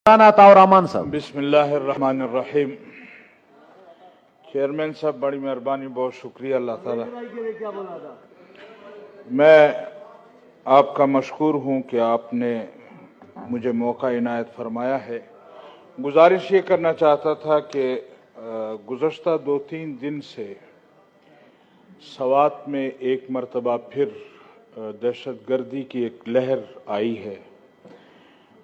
ताउर साहब। बिस्मिल्लाहिर्रहमानिर्रहीम। चेयरमैन साहब बड़ी मेहरबानी, बहुत शुक्रिया अल्लाह ताला। मैं आपका मशकूर हूँ कि आपने मुझे मौका इनायत फरमाया है। गुजारिश ये करना चाहता था कि गुज़श्ता 2-3 दिन से सवात में एक मरतबा फिर दहशतगर्दी की एक लहर आई है,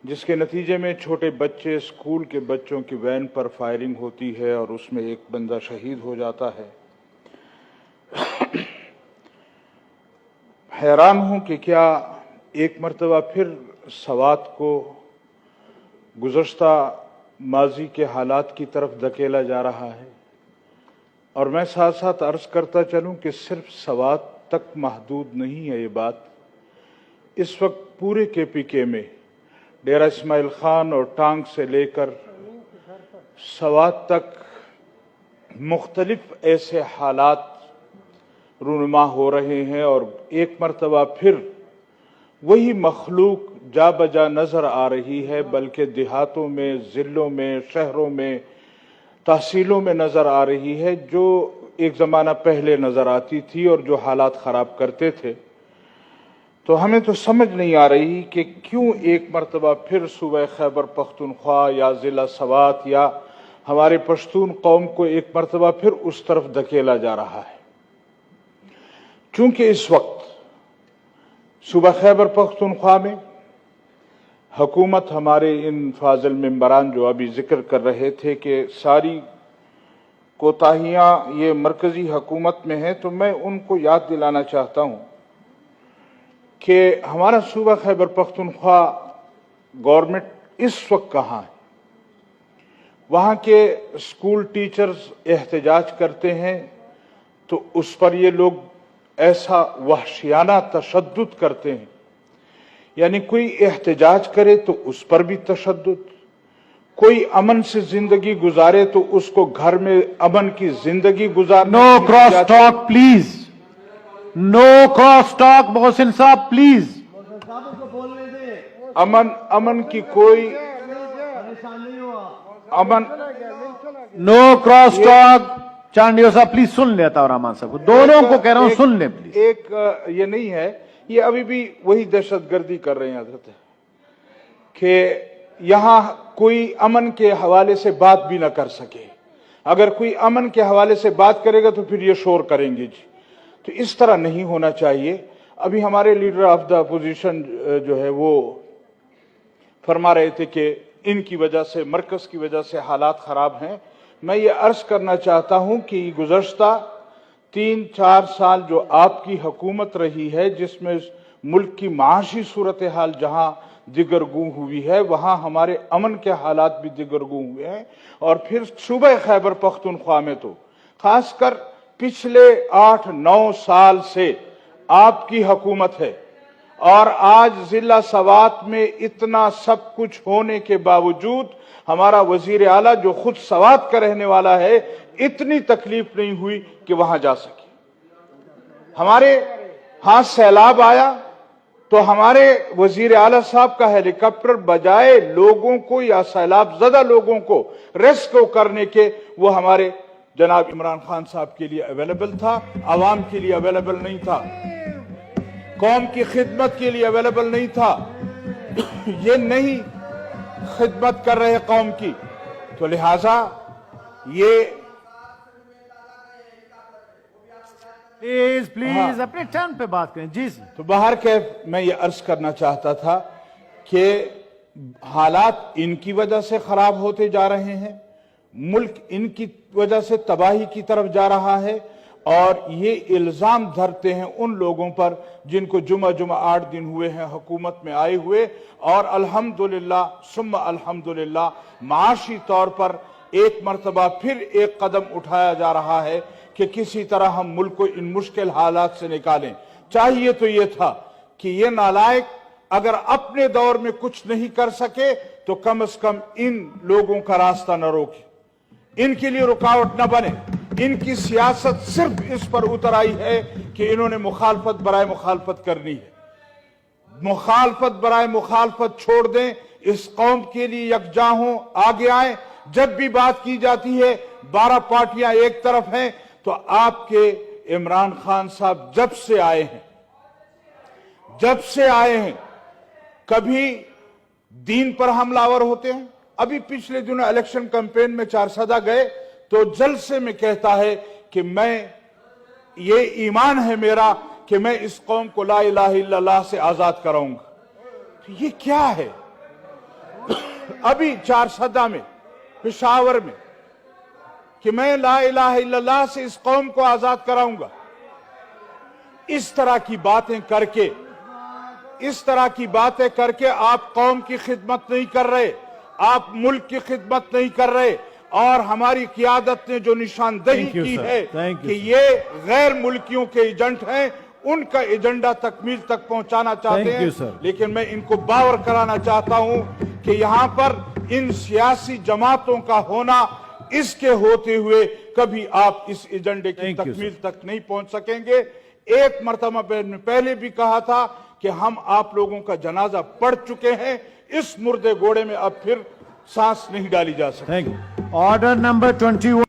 जिसके नतीजे में छोटे बच्चे, स्कूल के बच्चों की वैन पर फायरिंग होती है और उसमें एक बंदा शहीद हो जाता है। हैरान हूं कि क्या एक मरतबा फिर सवात को गुज़श्ता माजी के हालात की तरफ धकेला जा रहा है। और मैं साथ साथ अर्ज करता चलूं कि सिर्फ सवात तक महदूद नहीं है ये बात। इस वक्त पूरे KPK में डेरा इस्माइल खान और टांग से लेकर सवात तक मुख्तलिफ ऐसे हालात रूनुमा हो रहे हैं और एक मरतबा फिर वही मखलूक जा बजा नजर आ रही है, बल्कि देहातों में, जिलों में, शहरों में, तहसीलों में नजर आ रही है, जो एक ज़माना पहले नजर आती थी और जो हालात ख़राब करते थे। तो हमें तो समझ नहीं आ रही कि क्यों एक मरतबा फिर सूबा खैबर पख्तूनख्वा या ज़िला सवात या हमारे पश्तून कौम को एक मरतबा फिर उस तरफ धकेला जा रहा है। चूंकि इस वक्त सूबा खैबर पख्तूनख्वा में हुकूमत, हमारे इन फाजिल मेंबरान जो अभी जिक्र कर रहे थे कि सारी कोताहियां ये मरकजी हुकूमत में है, तो मैं उनको याद दिलाना चाहता हूं कि हमारा सूबा खैबर पख्तूनख्वा गवर्नमेंट इस वक्त कहाँ है। वहाँ के स्कूल टीचर्स एहतजाज करते हैं तो उस पर ये लोग ऐसा वहशियाना तशद्दुद करते हैं, यानी कोई एहतजाज करे तो उस पर भी तशद्दुद, कोई अमन से जिंदगी गुजारे तो उसको घर में अमन की जिंदगी गुजार। No cross talk please, no cross talk. Mohsin साहब प्लीज। अमन की कोई अमन। No cross talk. चांडियो साहब प्लीज सुन लेता और रहमान साहब को, दोनों को कह रहा हूं सुन ले प्लीज। एक ये नहीं है, ये अभी भी वही दहशतगर्दी कर रहे हैं हजरत, कि यहां कोई अमन के हवाले से बात भी ना कर सके। अगर कोई अमन के हवाले से बात करेगा तो फिर ये शोर करेंगे जी। तो इस तरह नहीं होना चाहिए। अभी हमारे लीडर ऑफ द अपोजिशन जो है वो फरमा रहे थे कि इनकी वजह से, मरकज की वजह से हालात खराब हैं। मैं ये अर्ज करना चाहता हूं कि गुज़श्ता 3-4 साल जो आपकी हुकूमत रही है, जिसमें मुल्क की माशी सूरत हाल जहां दिगरगू हुई है, वहां हमारे अमन के हालात भी दिगरगू हुए हैं। और फिर सूबा खैबर पख्तूनख्वा में तो खासकर पिछले 8-9 साल से आपकी हुकूमत है, और आज जिला सवात में इतना सब कुछ होने के बावजूद हमारा वजीर आला, जो खुद सवात का रहने वाला है, इतनी तकलीफ नहीं हुई कि वहां जा सके। हमारे हाथ सैलाब आया तो हमारे वजीर आला साहब का हेलीकॉप्टर बजाए लोगों को या सैलाब ज़दा लोगों को रेस्क्यू करने के, वो हमारे जनाब इमरान खान साहब के लिए अवेलेबल था, आवाम के लिए अवेलेबल नहीं था, कौम की खिदमत के लिए अवेलेबल नहीं था। ये नहीं खिदमत कर रहे कौम की, तो लिहाजा ये प्लीज अपने टर्न पे बात करें जी। तो बाहर के मैं ये अर्ज करना चाहता था कि हालात इनकी वजह से खराब होते जा रहे हैं, मुल्क इनकी वजह से तबाही की तरफ जा रहा है, और ये इल्जाम धरते हैं उन लोगों पर जिनको जुमा 8 दिन हुए हैं हुकूमत में आए हुए, और अल्हम्दुलिल्लाह सुम्मा अल्हम्दुलिल्लाह माशी तौर पर एक मरतबा फिर एक कदम उठाया जा रहा है कि किसी तरह हम मुल्क को इन मुश्किल हालात से निकालें। चाहिए तो ये था कि ये नालायक अगर अपने दौर में कुछ नहीं कर सके तो कम से कम इन लोगों का रास्ता न रोके, इनके लिए रुकावट न बने। इनकी सियासत सिर्फ इस पर उतर आई है कि इन्होंने मुखालफत बराए मुखालफत करनी है। मुखालफत बराए मुखालफत छोड़ दें, इस कौम के लिए यकजा हों, आगे आए। जब भी बात की जाती है 12 पार्टियां एक तरफ हैं, तो आपके इमरान खान साहब जब से आए हैं कभी दीन पर हमलावर होते हैं। अभी पिछले दिनों इलेक्शन कैंपेन में चारसदा गए तो जलसे में कहता है कि ये ईमान है मेरा कि मैं इस कौम को ला इलाहा इल्लल्लाह से आजाद कराऊंगा। तो ये क्या है? अभी चारसदा में, पेशावर में, कि मैं ला इलाहा इल्लल्लाह से इस कौम को आजाद कराऊंगा। इस तरह की बातें करके आप कौम की खिदमत नहीं कर रहे, आप मुल्क की खिदमत नहीं कर रहे। और हमारी क़ियादत ने जो निशानदेही की है कि ये गैर मुल्कियों के एजेंट हैं, उनका एजेंडा तकमील तक पहुंचाना चाहते हैं। लेकिन मैं इनको बावर कराना चाहता हूं कि यहां पर इन सियासी जमातों का होना, इसके होते हुए कभी आप इस एजेंडे की तकमील तक नहीं पहुंच सकेंगे। एक मर्तबा पहले भी कहा था कि हम आप लोगों का जनाजा पढ़ चुके हैं, इस मुर्दे घोड़े में अब फिर सांस नहीं डाली जा सकती। Order number 21